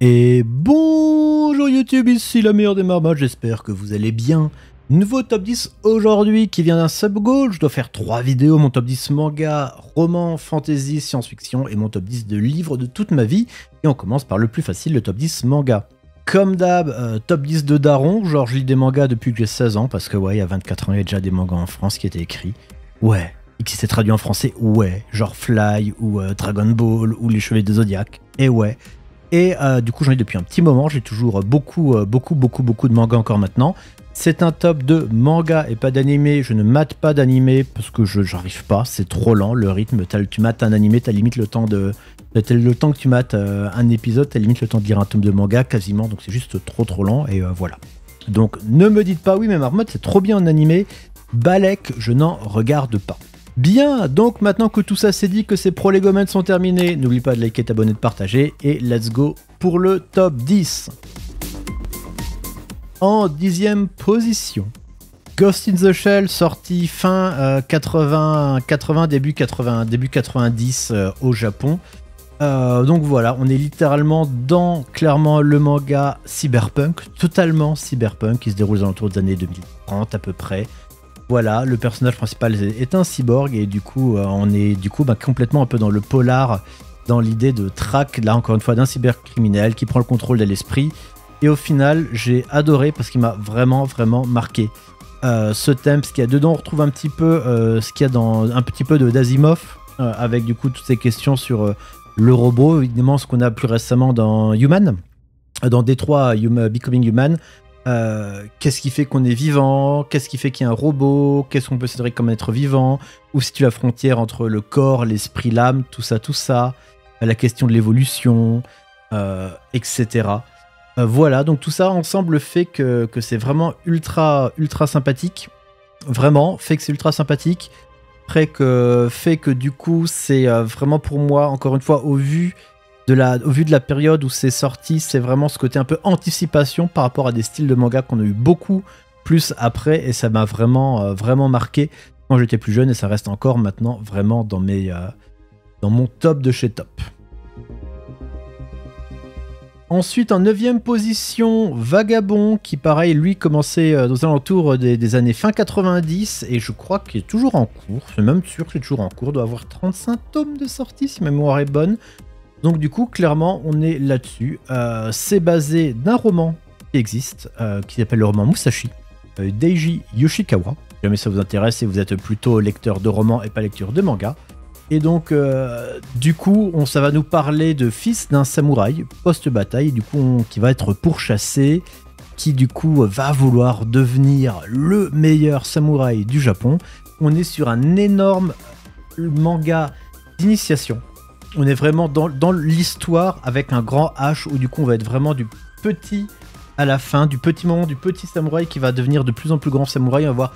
Et bonjour YouTube, ici la meilleure des marmottes, j'espère que vous allez bien. Nouveau top 10 aujourd'hui qui vient d'un sub-goal. Je dois faire 3 vidéos, mon top 10 manga, roman, fantasy, science-fiction et mon top 10 de livres de toute ma vie. Et on commence par le plus facile, le top 10 manga. Comme d'hab, top 10 de daron, genre je lis des mangas depuis que j'ai 16 ans, parce que ouais, il y a 24 ans, il y a déjà des mangas en France qui étaient écrits. Ouais, et qui s'est traduit en français, ouais, genre Fly, ou Dragon Ball, ou Les Chevaliers de Zodiac, et ouais. Et du coup, j'en ai depuis un petit moment. J'ai toujours beaucoup de mangas encore maintenant. C'est un top de manga et pas d'animé. Je ne mate pas d'animé parce que j'arrive pas. C'est trop lent, le rythme. Tu mates un animé, t'as limite le temps de... Le temps que tu mates un épisode, t'as limite le temps de lire un tome de manga quasiment. Donc c'est juste trop lent et voilà. Donc ne me dites pas, oui mais Marmotte c'est trop bien en animé. Balek, je n'en regarde pas. Bien, donc maintenant que tout ça c'est dit, que ces prolegomènes sont terminés, n'oublie pas de liker, t'abonner, de partager, et let's go pour le top 10. En 10e position, Ghost in the Shell, sorti fin 80, début 90 au Japon. Donc voilà, on est littéralement dans clairement le manga cyberpunk, totalement cyberpunk, qui se déroule aux alentours des années 2030 à peu près. Voilà, le personnage principal est un cyborg et du coup, on est complètement un peu dans le polar, dans l'idée de traque, là encore une fois, d'un cybercriminel qui prend le contrôle de l'esprit. Et au final, j'ai adoré parce qu'il m'a vraiment marqué. Ce thème, parce qu'il y a dedans, on retrouve un petit peu ce qu'il y a dans un petit peu d'Asimov, avec du coup toutes ces questions sur le robot, évidemment ce qu'on a plus récemment dans Human, dans Détroit Becoming Human. Qu'est-ce qui fait qu'on est vivant? Qu'est-ce qui fait qu'il y a un robot? Qu'est-ce qu'on peut considérer comme être vivant? Où situe la frontière entre le corps, l'esprit, l'âme, tout ça. La question de l'évolution, etc. Voilà, donc tout ça ensemble fait que c'est vraiment ultra sympathique. Vraiment, fait que c'est ultra sympathique. Après fait que du coup, c'est vraiment pour moi, encore une fois, au vu de la période où c'est sorti, c'est vraiment ce côté un peu anticipation par rapport à des styles de manga qu'on a eu beaucoup plus après, et ça m'a vraiment marqué quand j'étais plus jeune, et ça reste encore maintenant vraiment dans mon top de chez top. Ensuite, en 9e position, Vagabond, qui pareil, lui, commençait aux alentours des années fin 90, et je crois qu'il est toujours en cours, je suis même sûr qu'il est toujours en cours, doit avoir 35 tomes de sortie, si ma mémoire est bonne. Donc du coup, clairement, on est là-dessus. C'est basé d'un roman qui existe, qui s'appelle le roman Musashi, d'Eiji Yoshikawa. Si jamais ça vous intéresse et vous êtes plutôt lecteur de romans et pas lecteur de manga. Et donc, du coup, ça va nous parler de fils d'un samouraï post-bataille, du coup, qui va être pourchassé, qui du coup va vouloir devenir le meilleur samouraï du Japon. On est sur un énorme manga d'initiation. On est vraiment dans l'histoire avec un grand H où du coup on va être vraiment du petit à la fin, du petit moment du petit samouraï qui va devenir de plus en plus grand samouraï. On va voir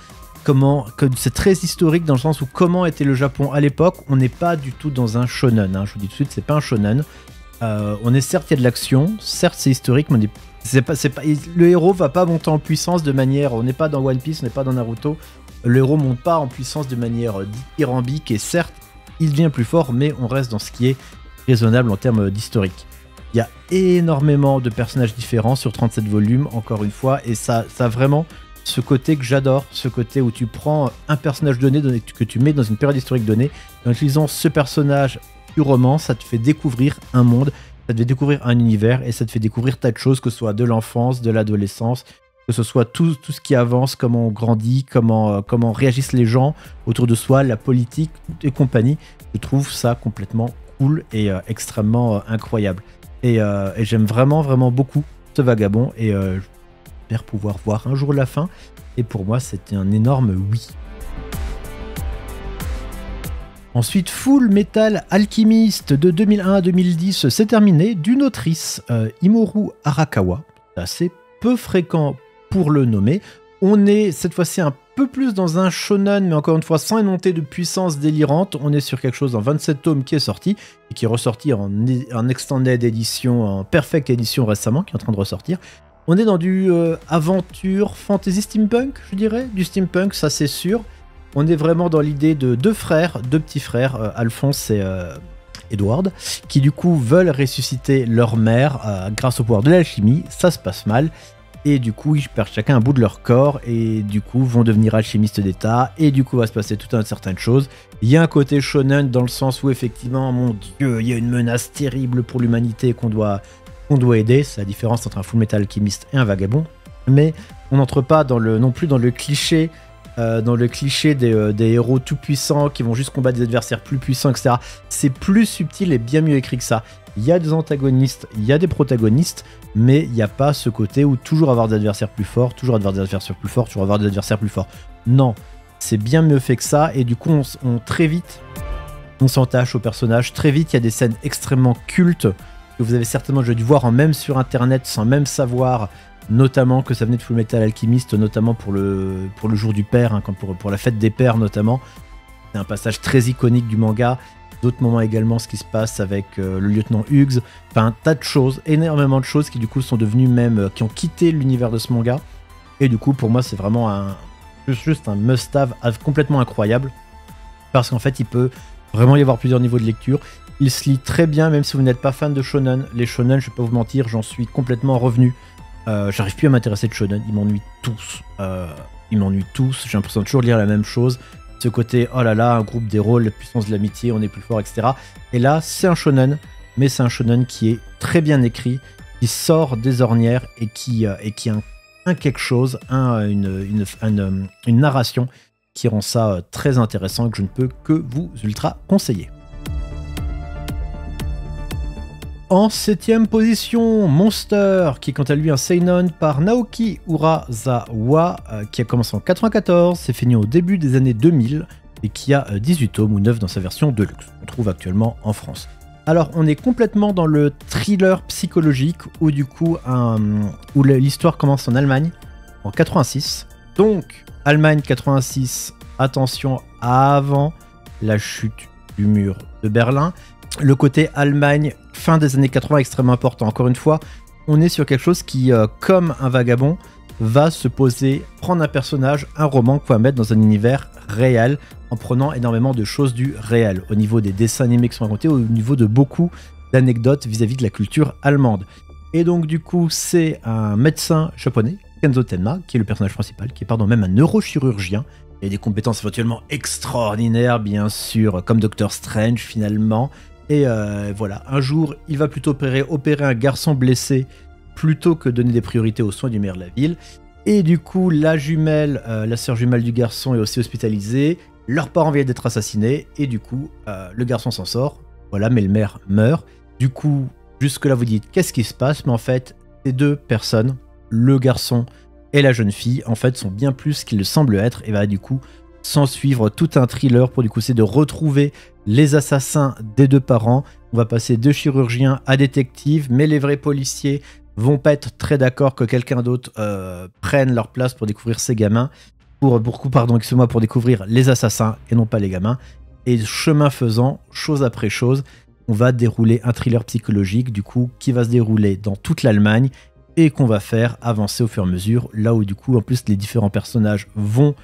c'est très historique dans le sens où comment était le Japon à l'époque. On n'est pas du tout dans un shonen, hein. Je vous dis tout de suite, c'est pas un shonen. On est certes, il y a de l'action, certes c'est historique, mais le héros va pas monter en puissance de manière... On n'est pas dans One Piece, on n'est pas dans Naruto. Le héros monte pas en puissance de manière dithyrambique, et certes, il devient plus fort, mais on reste dans ce qui est raisonnable en termes d'historique. Il y a énormément de personnages différents sur 37 volumes, encore une fois, et ça a vraiment ce côté que j'adore, ce côté où tu prends un personnage donné que tu mets dans une période historique donnée, en utilisant ce personnage du roman, ça te fait découvrir un monde, ça te fait découvrir un univers, et ça te fait découvrir tas de choses, que ce soit de l'enfance, de l'adolescence, que ce soit tout ce qui avance, comment on grandit, comment réagissent les gens autour de soi, la politique et compagnie. Je trouve ça complètement cool et extrêmement incroyable. Et j'aime vraiment beaucoup ce Vagabond, et j'espère pouvoir voir un jour la fin. Et pour moi, c'était un énorme oui. Ensuite, Full Metal Alchemist de 2001 à 2010, c'est terminé, d'une autrice, Imoru Arakawa. C'est assez peu fréquent pour le nommer. On est cette fois-ci un peu plus dans un shonen, mais encore une fois sans une montée de puissance délirante. On est sur quelque chose en 27 tomes qui est sorti, et qui est ressorti en extended edition, en perfect edition récemment, qui est en train de ressortir. On est dans du aventure, fantasy, steampunk, je dirais. Du steampunk, ça c'est sûr. On est vraiment dans l'idée de deux petits frères, Alphonse Edward, qui du coup veulent ressusciter leur mère grâce au pouvoir de l'alchimie. Ça se passe mal. Et du coup, ils perdent chacun un bout de leur corps et du coup vont devenir alchimistes d'État. Et du coup, va se passer tout un certain chose. Il y a un côté shonen dans le sens où effectivement, mon Dieu, il y a une menace terrible pour l'humanité qu'on doit aider. C'est la différence entre un Fullmetal Alchemist et un vagabond. Mais on n'entre pas non plus dans le cliché des héros tout puissants qui vont juste combattre des adversaires plus puissants, etc. C'est plus subtil et bien mieux écrit que ça. Il y a des antagonistes, il y a des protagonistes, mais il n'y a pas ce côté où toujours avoir des adversaires plus forts, toujours avoir des adversaires plus forts, toujours avoir des adversaires plus forts. Non, c'est bien mieux fait que ça, et du coup, très vite, on s'attache au personnage. Très vite, il y a des scènes extrêmement cultes que vous avez certainement dû voir même sur Internet sans même savoir, notamment que ça venait de Fullmetal Alchemist, notamment pour le jour du père, hein, pour la fête des pères notamment. C'est un passage très iconique du manga. D'autres moments également, ce qui se passe avec le lieutenant Hughes. Enfin, un tas de choses, énormément de choses qui du coup sont devenues même, qui ont quitté l'univers de ce manga. Et du coup, pour moi, c'est vraiment juste un must-have complètement incroyable. Parce qu'en fait, il peut vraiment y avoir plusieurs niveaux de lecture. Il se lit très bien, même si vous n'êtes pas fan de shonen. Les shonen, je vais pas vous mentir, j'en suis complètement revenu. J'arrive plus à m'intéresser de shonen, ils m'ennuient tous. J'ai l'impression de toujours lire la même chose. Ce côté, oh là là, un groupe d'héros, la puissance de l'amitié, on est plus fort, etc. Et là, c'est un shonen, mais c'est un shonen qui est très bien écrit, qui sort des ornières et qui a un quelque chose, une narration qui rend ça très intéressant et que je ne peux que vous ultra conseiller. En 7ème position, Monster, qui est quant à lui un seinen par Naoki Urasawa, qui a commencé en 94, s'est fini au début des années 2000 et qui a 18 tomes ou 9 dans sa version deluxe. On trouve actuellement en France. Alors, on est complètement dans le thriller psychologique où du coup, où l'histoire commence en Allemagne en 86. Donc, Allemagne 86, attention, avant la chute du mur de Berlin. Le côté Allemagne, fin des années 80, extrêmement important. Encore une fois, on est sur quelque chose qui, comme un vagabond, va se poser, prendre un personnage, un roman qu'on va mettre dans un univers réel, en prenant énormément de choses du réel, au niveau des dessins animés qui sont racontés, au niveau de beaucoup d'anecdotes vis-à-vis de la culture allemande. Et donc du coup, c'est un médecin japonais, Kenzo Tenma, qui est le personnage principal, qui est même un neurochirurgien. Il a des compétences éventuellement extraordinaires, bien sûr, comme Doctor Strange finalement. Et voilà, un jour, il va plutôt opérer un garçon blessé plutôt que donner des priorités aux soins du maire de la ville. Et du coup, la sœur jumelle du garçon est aussi hospitalisée. Leurs parents viennent d'être assassinés. Et du coup, le garçon s'en sort. Voilà, mais le maire meurt. Du coup, jusque-là, vous dites, qu'est-ce qui se passe? Mais en fait, ces deux personnes, le garçon et la jeune fille, en fait, sont bien plus qu'ils le semblent être. Et va du coup s'en suivre tout un thriller pour du coup, c'est de retrouver les assassins des deux parents. On va passer de chirurgien à détective, mais les vrais policiers vont pas être très d'accord que quelqu'un d'autre prenne leur place pour découvrir ces gamins, pour découvrir les assassins et non pas les gamins. Et chemin faisant, chose après chose, on va dérouler un thriller psychologique du coup qui va se dérouler dans toute l'Allemagne et qu'on va faire avancer au fur et à mesure, là où du coup en plus les différents personnages vont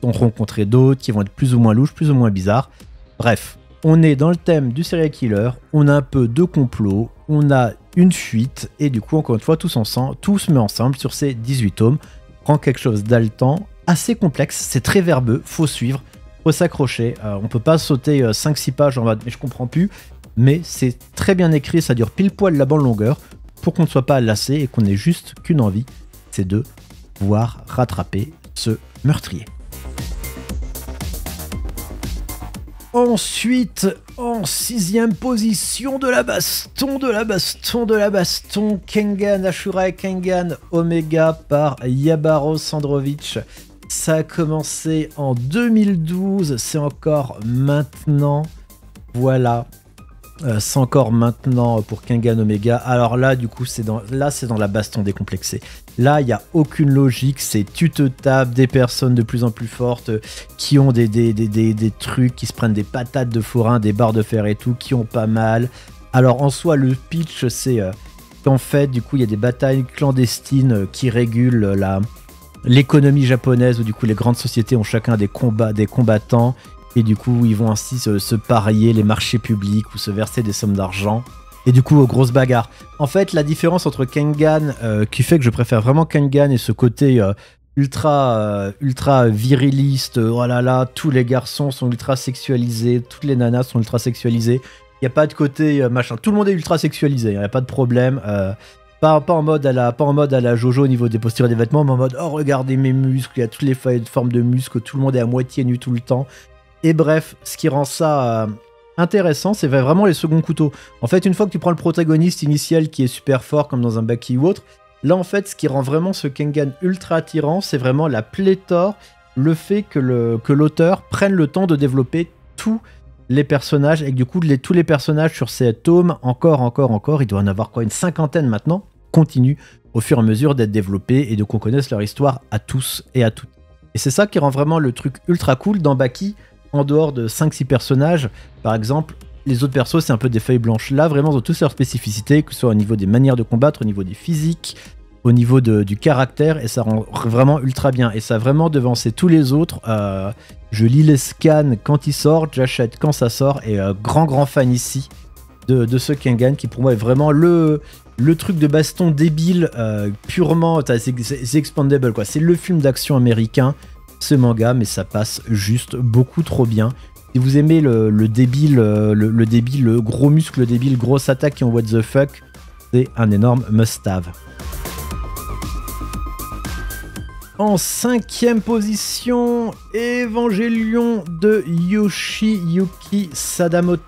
rencontrer d'autres qui vont être plus ou moins louches, plus ou moins bizarres. Bref, on est dans le thème du serial killer, on a un peu de complot, on a une fuite, et du coup, encore une fois, tout se met ensemble sur ces 18 tomes, prend quelque chose d'haletant, assez complexe, c'est très verbeux, faut suivre, faut s'accrocher, on peut pas sauter 5-6 pages en mode mais je comprends plus, mais c'est très bien écrit, ça dure pile poil la bande longueur, pour qu'on ne soit pas lassé et qu'on ait juste qu'une envie, c'est de pouvoir rattraper ce meurtrier. Ensuite, en 6ème position de la baston, Kengan Ashura et Kengan Omega par Yabaro Sandrovich. Ça a commencé en 2012, c'est encore maintenant. Voilà. C'est encore maintenant pour Kengan Omega. Alors là, du coup, c'est dans la baston décomplexée. Là, il n'y a aucune logique. C'est tu te tapes des personnes de plus en plus fortes qui ont des trucs, qui se prennent des patates de forain, des barres de fer et tout, qui ont pas mal. Alors en soi, le pitch, c'est qu'en fait, du coup, il y a des batailles clandestines qui régulent l'économie japonaise où du coup les grandes sociétés ont chacun des combattants Et du coup, ils vont ainsi se parier les marchés publics ou se verser des sommes d'argent. Et du coup, grosses bagarres. En fait, la différence entre Kengan, qui fait que je préfère vraiment Kengan et ce côté ultra viriliste, oh là là, tous les garçons sont ultra sexualisés, toutes les nanas sont ultra sexualisées. Il n'y a pas de côté machin. Tout le monde est ultra sexualisé, il n'y a pas de problème. Pas en mode à la Jojo au niveau des postures et des vêtements, mais en mode oh regardez mes muscles, il y a toutes les formes de muscles, tout le monde est à moitié nu tout le temps. Et bref, ce qui rend ça intéressant, c'est vraiment les seconds couteaux. En fait, une fois que tu prends le protagoniste initial qui est super fort, comme dans un Baki ou autre, là en fait, ce qui rend vraiment ce Kengan ultra attirant, c'est vraiment la pléthore, le fait que l'auteur prenne le temps de développer tous les personnages, et que du coup, tous les personnages sur ces tomes, encore, il doit en avoir quoi, une cinquantaine maintenant, continuent au fur et à mesure d'être développés et de qu'on connaisse leur histoire à tous et à toutes. Et c'est ça qui rend vraiment le truc ultra cool dans Baki. En dehors de 5-6 personnages, par exemple, les autres persos, c'est un peu des feuilles blanches. Là, vraiment, ils ont tous leurs spécificités, que ce soit au niveau des manières de combattre, au niveau du physique, au niveau du caractère, et ça rend vraiment ultra bien. Et ça a vraiment devancé tous les autres. Je lis les scans quand ils sortent, j'achète quand ça sort, et grand fan ici de ce Kengan, qui pour moi est vraiment le truc de baston débile, purement... C'est expandable, quoi. C'est le film d'action américain, ce manga, mais ça passe juste beaucoup trop bien. Si vous aimez le débile, le gros muscle débile, grosse attaque qui ont what the fuck, c'est un énorme must-have. En 5e position, Evangelion de Yoshiyuki Sadamoto.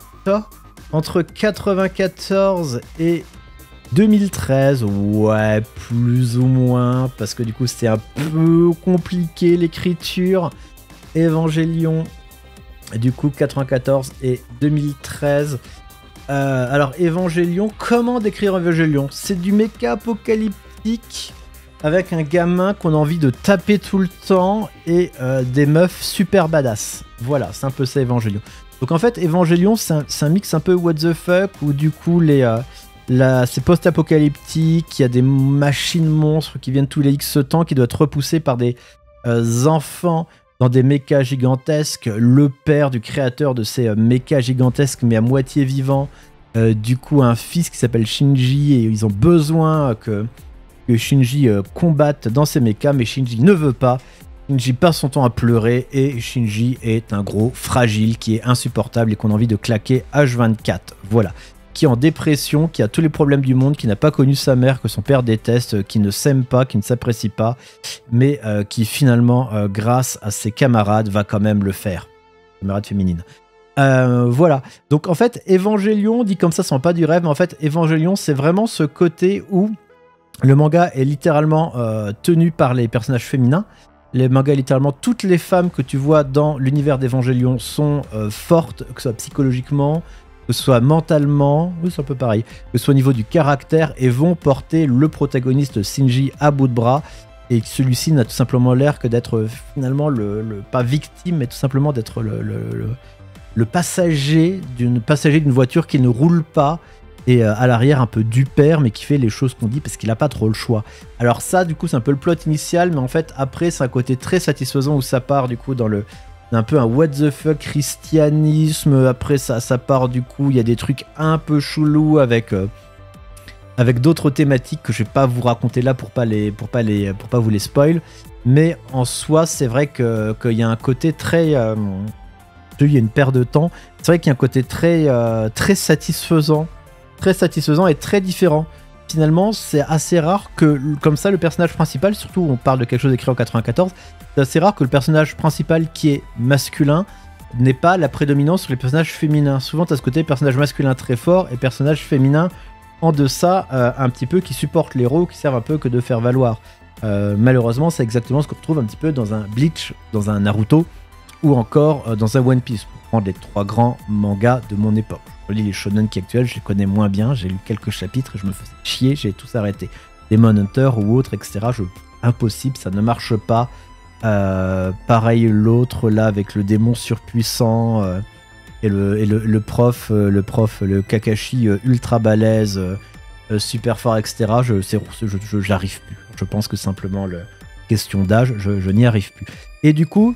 Entre 94 et 2013, ouais, plus ou moins, parce que du coup c'était un peu compliqué l'écriture. Evangelion, du coup 94 et 2013. Alors Evangelion, comment décrire Evangelion? C'est du méca apocalyptique avec un gamin qu'on a envie de taper tout le temps et des meufs super badass. Voilà, c'est un peu ça Evangelion. Donc en fait Evangelion c'est un mix un peu what the fuck où du coup c'est post-apocalyptique, il y a des machines monstres qui viennent tous les X temps, qui doivent être repoussés par des enfants dans des mechas gigantesques. Le père du créateur de ces mechas gigantesques, mais à moitié vivant, du coup un fils qui s'appelle Shinji, et ils ont besoin que Shinji combatte dans ces mechas, mais Shinji ne veut pas. Shinji passe son temps à pleurer, et Shinji est un gros fragile qui est insupportable et qu'on a envie de claquer H24. Voilà. Qui est en dépression, qui a tous les problèmes du monde, qui n'a pas connu sa mère, que son père déteste, qui ne s'aime pas, qui ne s'apprécie pas, mais qui finalement, grâce à ses camarades, va quand même le faire. Camarades féminines. Voilà. Donc en fait, Evangelion, dit comme ça, c'est pas du rêve, mais en fait, Evangelion, c'est vraiment ce côté où le manga est littéralement tenu par les personnages féminins. Les mangas, littéralement, toutes les femmes que tu vois dans l'univers d'Evangelion sont fortes, que ce soit psychologiquement, que ce soit mentalement, oui, c'est un peu pareil, que ce soit au niveau du caractère, et vont porter le protagoniste Shinji à bout de bras, et celui-ci n'a tout simplement l'air que d'être finalement pas victime, mais tout simplement d'être le passager d'une voiture qui ne roule pas, et à l'arrière un peu du père, mais qui fait les choses qu'on dit parce qu'il n'a pas trop le choix. Alors ça, du coup, c'est un peu le plot initial, mais en fait, après, c'est un côté très satisfaisant où ça part, du coup, dans un peu un what the fuck christianisme. Après ça part, du coup il y a des trucs un peu chelous avec d'autres thématiques que je vais pas vous raconter là pour pas vous les spoil, mais en soi c'est vrai qu'il y a un côté très il y a une paire de temps, c'est vrai qu'il y a un côté très satisfaisant et très différent. Finalement, c'est assez rare que, comme ça, le personnage principal, surtout on parle de quelque chose écrit en 94, c'est assez rare que le personnage principal qui est masculin n'ait pas la prédominance sur les personnages féminins. Souvent, tu as ce côté personnage masculin très fort et personnage féminin en deçà, un petit peu, qui supportent l'héros, qui servent un peu que de faire valoir. Malheureusement, c'est exactement ce qu'on retrouve un petit peu dans un Bleach, dans un Naruto, ou encore dans un One Piece, pour prendre les 3 grands mangas de mon époque. Je lis les shonen qui actuels, je les connais moins bien, j'ai lu quelques chapitres et je me faisais chier, j'ai tous arrêté. Demon Hunter ou autre, etc. Impossible, ça ne marche pas. Pareil, l'autre là avec le démon surpuissant et le prof, le Kakashi ultra balèze, super fort, etc. J'arrive plus. Je pense que simplement question d'âge, je n'y arrive plus. Et du coup,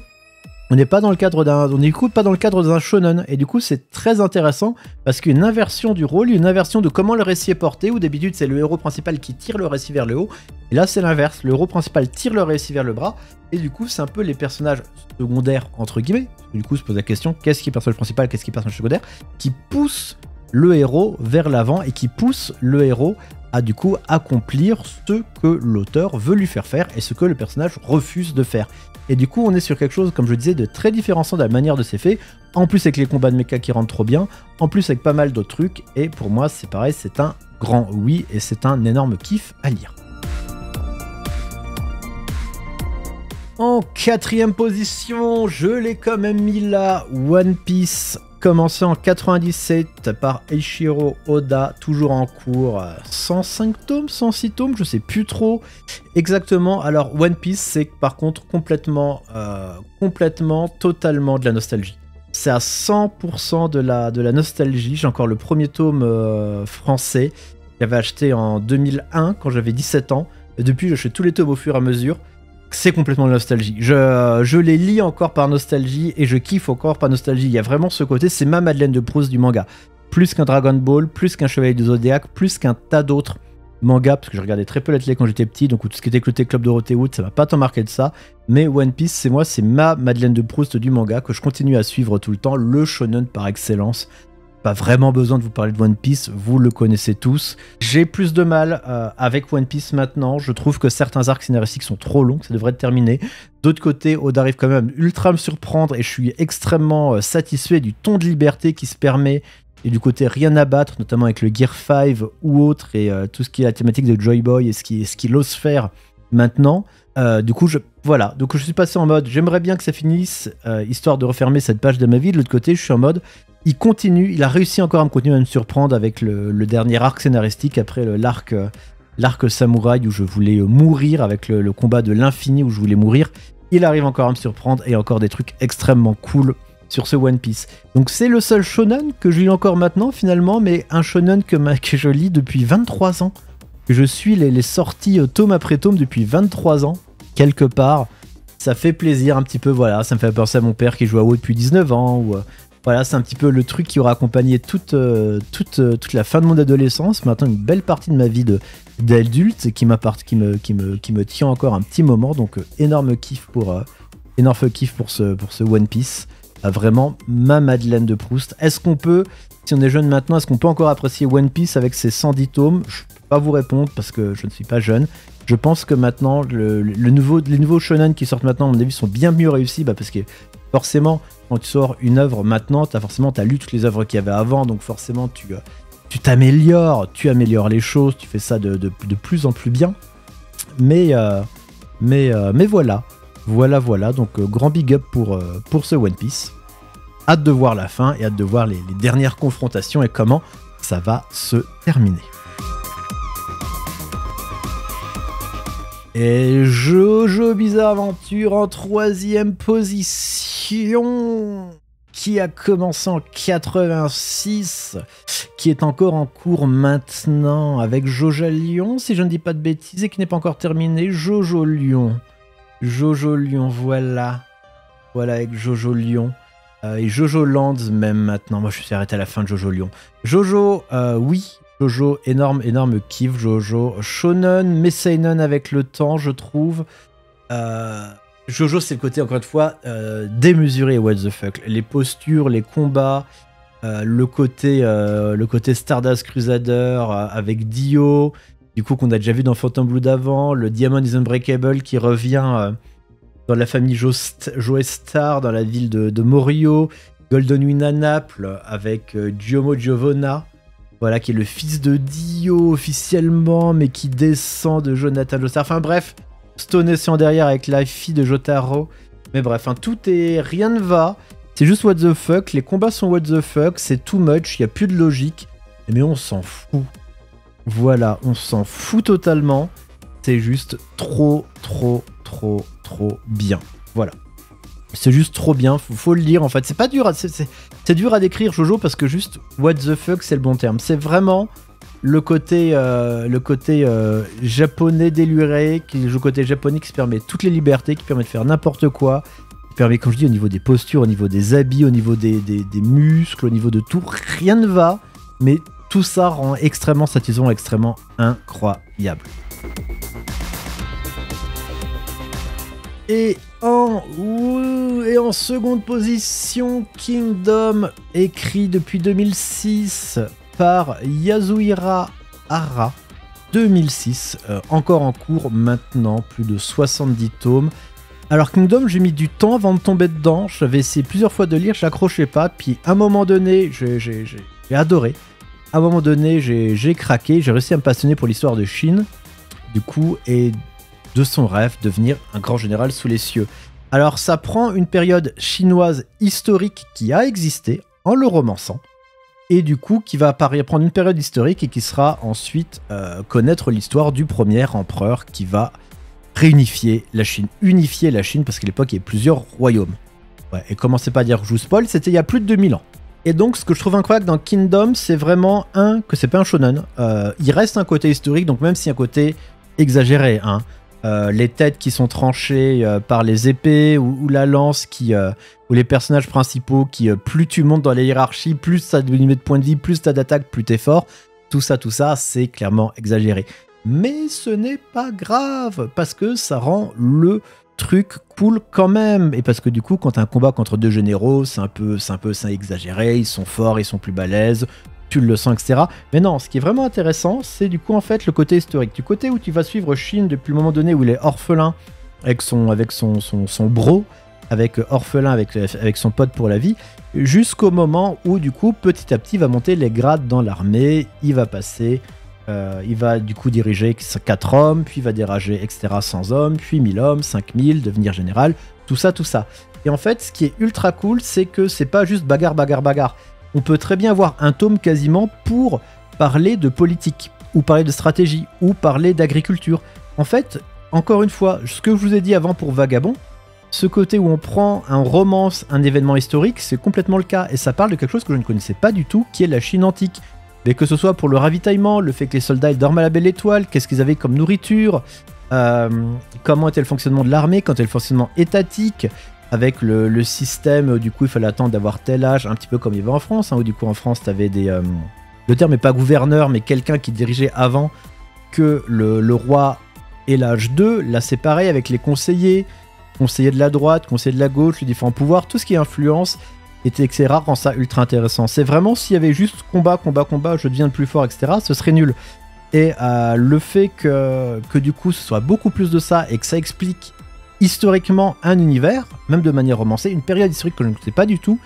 On n'est pas dans le cadre pas dans le cadre d'un shonen, et du coup c'est très intéressant parce qu'il y a une inversion du rôle, une inversion de comment le récit est porté, où d'habitude c'est le héros principal qui tire le récit vers le haut, et là c'est l'inverse, le héros principal tire le récit vers le bas, et du coup c'est un peu les personnages secondaires entre guillemets, du coup se pose la question, qu'est-ce qui est personnage principal, qu'est-ce qui est personnage secondaire, qui pousse le héros vers l'avant et qui pousse le héros à du coup accomplir ce que l'auteur veut lui faire faire et ce que le personnage refuse de faire. Et du coup, on est sur quelque chose, comme je disais, de très différenciant de la manière de c'est fait. En plus, avec les combats de mecha qui rentrent trop bien. En plus, avec pas mal d'autres trucs. Et pour moi, c'est pareil, c'est un grand oui. Et c'est un énorme kiff à lire. En 4ème position, je l'ai quand même mis là, One Piece. Commencé en 97 par Eiichiro Oda, toujours en cours, 105 tomes, 106 tomes, je sais plus trop exactement. Alors One Piece, c'est par contre complètement, totalement de la nostalgie. C'est à 100% de la nostalgie. J'ai encore le premier tome français que j'avais acheté en 2001 quand j'avais 17 ans. Et depuis, j'achète tous les tomes au fur et à mesure. C'est complètement de la nostalgie. Je les lis encore par nostalgie et je kiffe encore par nostalgie. Il y a vraiment ce côté, c'est ma Madeleine de Proust du manga. Plus qu'un Dragon Ball, plus qu'un Chevalier du Zodiac, plus qu'un tas d'autres mangas, parce que je regardais très peu la télé quand j'étais petit, donc tout ce qui était Club de Dorothée-Wood, ça m'a pas tant marqué de ça. Mais One Piece, c'est ma Madeleine de Proust du manga que je continue à suivre tout le temps, le shonen par excellence. Pas vraiment besoin de vous parler de One Piece, vous le connaissez tous. J'ai plus de mal avec One Piece maintenant, je trouve que certains arcs scénaristiques sont trop longs, ça devrait être terminé. D'autre côté, Oda arrive quand même ultra à me surprendre et je suis extrêmement satisfait du ton de liberté qui se permet et du côté rien à battre, notamment avec le Gear 5 ou autre et tout ce qui est la thématique de Joy Boy et ce qu'il ose faire maintenant. Du coup, je suis passé en mode j'aimerais bien que ça finisse, histoire de refermer cette page de ma vie. De l'autre côté, je suis en mode il continue, il a réussi encore à continuer à me surprendre avec le dernier arc scénaristique après l'arc samouraï où je voulais mourir, avec le combat de l'infini où je voulais mourir. Il arrive encore à me surprendre et encore des trucs extrêmement cool sur ce One Piece. Donc c'est le seul shonen que je lis encore maintenant finalement, mais un shonen que je lis depuis 23 ans. Je suis les sorties tome après tome depuis 23 ans, quelque part. Ça fait plaisir un petit peu, voilà, ça me fait penser à mon père qui joue à WoW depuis 19 ans, ou... Voilà, c'est un petit peu le truc qui aura accompagné toute la fin de mon adolescence, maintenant une belle partie de ma vie d'adulte, et qui me tient encore un petit moment, donc énorme kiff pour ce One Piece. Vraiment ma Madeleine de Proust. Est-ce qu'on peut, si on est jeune maintenant, est-ce qu'on peut encore apprécier One Piece avec ses 110 tomes? Je peux pas vous répondre parce que je ne suis pas jeune. Je pense que maintenant, les nouveaux shonen qui sortent maintenant, à mon avis, sont bien mieux réussis, parce que forcément, quand tu sors une œuvre maintenant, t'as lu toutes les œuvres qu'il y avait avant, donc forcément tu t'améliores, tu améliores les choses, tu fais ça de plus en plus bien. Mais voilà, donc grand big up pour ce One Piece. Hâte de voir la fin et hâte de voir les dernières confrontations et comment ça va se terminer. Et Jojo Bizarre Aventure en 3ème position, qui a commencé en 86, qui est encore en cours maintenant avec Jojo Lion, si je ne dis pas de bêtises, et qui n'est pas encore terminé. Jojo Lion, voilà avec Jojo Lion. Et Jojo Land même maintenant, moi je suis arrêté à la fin de Jojo Lion. Jojo, oui. Jojo, énorme kiff, Jojo. Shonen, mais seinen avec le temps, je trouve. Jojo, c'est le côté, encore une fois, démesuré, what the fuck. Les postures, les combats, le côté Stardust Crusader avec Dio, du coup, qu'on a déjà vu dans Phantom Blue d'avant, le Diamond is Unbreakable qui revient dans la famille Joestar, dans la ville de Morio, Golden Wind à Naples avec Giomo Giovonna. Voilà, qui est le fils de Dio officiellement, mais qui descend de Jonathan Joestar. Enfin bref, Stone Ocean derrière avec la fille de Jotaro. Mais bref, tout est... Rien ne va. C'est juste what the fuck. Les combats sont what the fuck. C'est too much. Il n'y a plus de logique. Mais on s'en fout. Voilà, on s'en fout totalement. C'est juste trop bien. Voilà. C'est juste trop bien, faut le dire en fait. C'est pas dur, c'est dur à décrire Jojo parce que juste what the fuck c'est le bon terme. C'est vraiment le côté japonais déluré, le côté japonais qui se permet toutes les libertés, qui permet de faire n'importe quoi, permet, comme je dis, au niveau des postures, au niveau des habits, au niveau des muscles, au niveau de tout, rien ne va, mais tout ça rend extrêmement satisfaisant, extrêmement incroyable. Et en seconde position, Kingdom, écrit depuis 2006 par Yasuhira Hara. 2006, encore en cours maintenant, plus de 70 tomes. Alors Kingdom, j'ai mis du temps avant de tomber dedans, j'avais essayé plusieurs fois de lire, j'accrochais pas, puis à un moment donné, j'ai adoré. À un moment donné, j'ai craqué, j'ai réussi à me passionner pour l'histoire de Shin, du coup, et de son rêve, devenir un grand général sous les cieux. Alors ça prend une période chinoise historique qui a existé, en le romançant, et du coup qui va prendre une période historique et qui sera ensuite connaître l'histoire du premier empereur qui va réunifier la Chine, unifier la Chine, parce qu'à l'époque il y avait plusieurs royaumes. Ouais, et commencez pas à dire que je vous spoil, c'était il y a plus de 2000 ans. Et donc ce que je trouve incroyable dans Kingdom, c'est vraiment que c'est pas un shonen, il reste un côté historique, donc même si un côté exagéré, hein, les têtes qui sont tranchées par les épées ou la lance ou les personnages principaux qui plus tu montes dans la hiérarchie, plus t'as de limites de points de vie, plus t'as d'attaque, plus t'es fort. Tout ça, c'est clairement exagéré. Mais ce n'est pas grave, parce que ça rend le truc cool quand même. Et parce que du coup, quand t'as un combat contre deux généraux, c'est exagéré, ils sont forts, ils sont plus balèzes, tu le sens, etc. Mais non, ce qui est vraiment intéressant, c'est du coup en fait le côté historique. Du côté où tu vas suivre Shin depuis le moment donné où il est orphelin avec son bro, avec orphelin avec son pote pour la vie, jusqu'au moment où du coup petit à petit il va monter les grades dans l'armée, il va passer, il va du coup diriger 4 hommes, puis il va diriger, etc. 100 hommes, puis 1000 hommes, 5000, devenir général, tout ça. Et en fait, ce qui est ultra cool, c'est que c'est pas juste bagarre. On peut très bien avoir un tome quasiment pour parler de politique, ou parler de stratégie, ou parler d'agriculture. En fait, encore une fois, ce que je vous ai dit avant pour Vagabond, ce côté où on prend un romance, un événement historique, c'est complètement le cas. Et ça parle de quelque chose que je ne connaissais pas du tout, qui est la Chine antique. Mais que ce soit pour le ravitaillement, le fait que les soldats ils dorment à la belle étoile, qu'est-ce qu'ils avaient comme nourriture, comment était le fonctionnement de l'armée, quand était le fonctionnement étatique, avec le système, du coup il fallait attendre d'avoir tel âge, un petit peu comme il y avait en France, hein, où du coup en France tu avais le terme n'est pas gouverneur, mais quelqu'un qui dirigeait avant que le roi ait l'âge 2, là c'est pareil avec les conseillers de la droite, conseillers de la gauche, les différents pouvoirs, tout ce qui influence, etc. rend ça ultra intéressant. C'est vraiment s'il y avait juste combat, je deviens le plus fort, etc., ce serait nul. Et le fait que du coup ce soit beaucoup plus de ça et que ça explique historiquement un univers, même de manière romancée, une période historique que je ne sais pas du tout,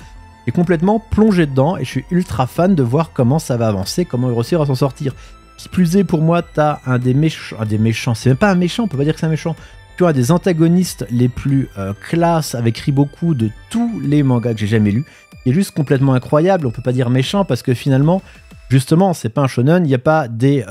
est complètement plongé dedans et je suis ultra fan de voir comment ça va avancer, comment réussir à s'en sortir. Qui plus est, pour moi, t'as un des méchants, c'est même pas un méchant, on peut pas dire que c'est un méchant, tu as un des antagonistes les plus classe avec Riboku de tous les mangas que j'ai jamais lus, qui est juste complètement incroyable. On peut pas dire méchant parce que finalement, justement, c'est pas un shonen, il n'y a pas des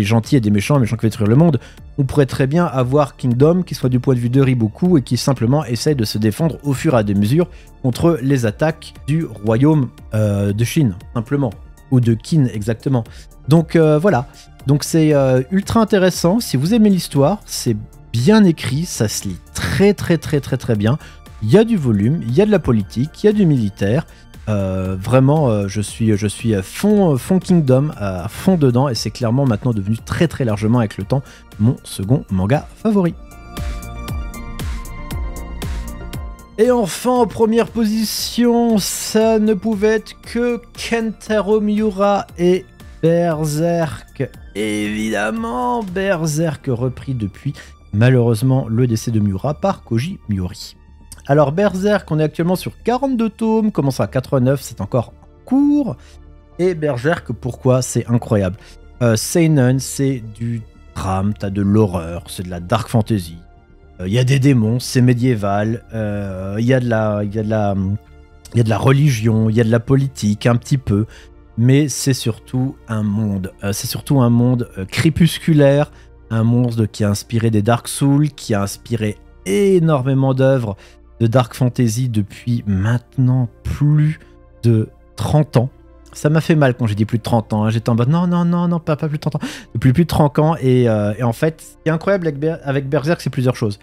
gentils et des méchants qui vont détruire le monde. On pourrait très bien avoir Kingdom qui soit du point de vue de Riboku et qui simplement essaye de se défendre au fur et à mesure contre les attaques du royaume de Chine, simplement. Ou de Qin, exactement. Donc voilà. Donc c'est ultra intéressant. Si vous aimez l'histoire, c'est bien écrit, ça se lit très bien. Il y a du volume, il y a de la politique, il y a du militaire. Vraiment, je suis fond Kingdom, à fond dedans, et c'est clairement maintenant devenu très largement avec le temps mon second manga favori. Et enfin, en première position, ça ne pouvait être que Kentaro Miura et Berserk. Évidemment, Berserk repris depuis, malheureusement, le décès de Miura par Koji Miyori. Alors Berserk, on est actuellement sur 42 tomes, commence à 89, c'est encore en cours. Et Berserk, pourquoi c'est incroyable. Seinen, c'est du drame, t'as de l'horreur, c'est de la dark fantasy. Il y a des démons, c'est médiéval, il y a de la religion, il y a de la politique, un petit peu. Mais c'est surtout un monde, crépusculaire, un monde qui a inspiré des Dark Souls, qui a inspiré énormément d'œuvres de Dark Fantasy depuis maintenant plus de 30 ans. Ça m'a fait mal quand j'ai dit plus de 30 ans. Hein. J'étais en mode non, pas plus de 30 ans. Depuis plus de 30 ans. Et en fait, ce qui est incroyable avec Berserk, c'est plusieurs choses.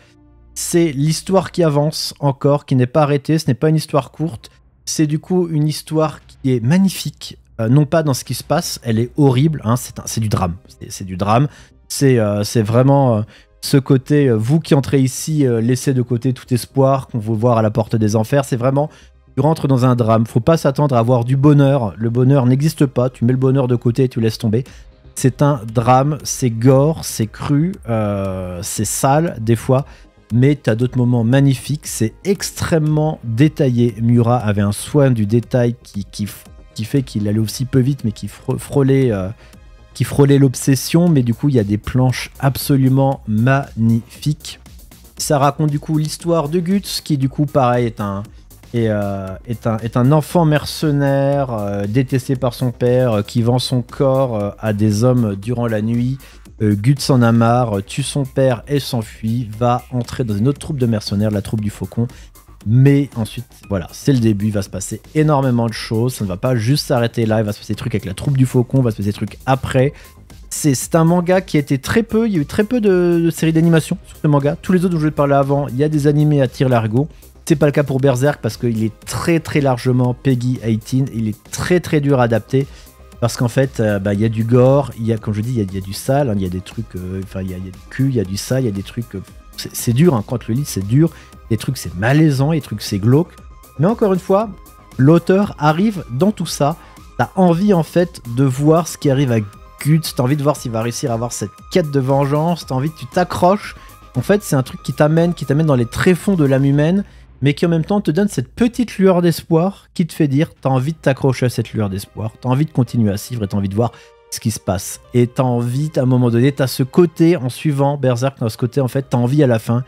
c'est l'histoire qui avance encore, qui n'est pas arrêtée, ce n'est pas une histoire courte, c'est du coup une histoire qui est magnifique, non pas dans ce qui se passe, elle est horrible, hein, c'est du drame, c'est du drame, c'est vraiment ce côté, vous qui entrez ici, laissez de côté tout espoir qu'on veut voir à la porte des enfers, c'est vraiment, tu rentres dans un drame, faut pas s'attendre à avoir du bonheur, le bonheur n'existe pas, tu mets le bonheur de côté et tu laisses tomber. C'est un drame, c'est gore, c'est cru, c'est sale des fois, mais tu as d'autres moments magnifiques, c'est extrêmement détaillé. Murat avait un soin du détail qui fait qu'il allait aussi peu vite, mais qui frôlait l'obsession, mais du coup il y a des planches absolument magnifiques. Ça raconte du coup l'histoire de Guts, qui du coup pareil est un enfant mercenaire détesté par son père, qui vend son corps à des hommes durant la nuit. Guts en a marre, tue son père et s'enfuit, va entrer dans une autre troupe de mercenaires, la troupe du Faucon. Mais ensuite, voilà, c'est le début, il va se passer énormément de choses, ça ne va pas juste s'arrêter là, il va se passer des trucs avec la troupe du Faucon, il va se passer des trucs après. C'est un manga qui a été très peu, il y a eu très peu de séries d'animation sur ce manga. Tous les autres dont je vais parler avant, il y a des animés à tir-larigot. C'est pas le cas pour Berserk parce qu'il est très très largement Peggy 18, il est très très dur à adapter. Parce qu'en fait, il y a du gore, il y a, comme je dis, il y a du sale, hein, il y a des trucs, il y a du cul, il y a du sale, il y a des trucs, c'est dur, hein, quand tu le lis, c'est dur, des trucs c'est malaisant, des trucs c'est glauque. Mais encore une fois, l'auteur arrive dans tout ça, t'as envie en fait de voir ce qui arrive à Guts, t'as envie de voir s'il va réussir à avoir cette quête de vengeance, t'as envie que tu t'accroches. En fait, c'est un truc qui t'amène dans les tréfonds de l'âme humaine, mais qui en même temps te donne cette petite lueur d'espoir qui te fait dire t'as envie de t'accrocher à cette lueur d'espoir, t'as envie de continuer à suivre et t'as envie de voir ce qui se passe. Et t'as envie, à un moment donné, t'as ce côté, en suivant Berserk, dans ce côté, en fait, t'as envie à la fin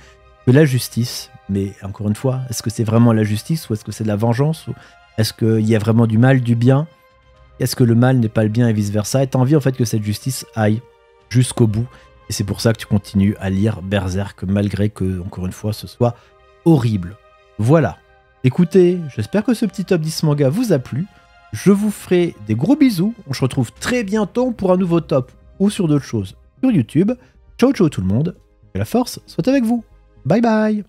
que la justice, mais encore une fois, est-ce que c'est vraiment la justice ou est-ce que c'est de la vengeance ou est-ce qu'il y a vraiment du mal, du bien? Est-ce que le mal n'est pas le bien et vice-versa? Et t'as envie, en fait, que cette justice aille jusqu'au bout. Et c'est pour ça que tu continues à lire Berserk, malgré que, encore une fois, ce soit horrible. Voilà. Écoutez, j'espère que ce petit top 10 manga vous a plu. Je vous ferai des gros bisous. On se retrouve très bientôt pour un nouveau top ou sur d'autres choses sur YouTube. Ciao ciao tout le monde. Que la force soit avec vous. Bye bye.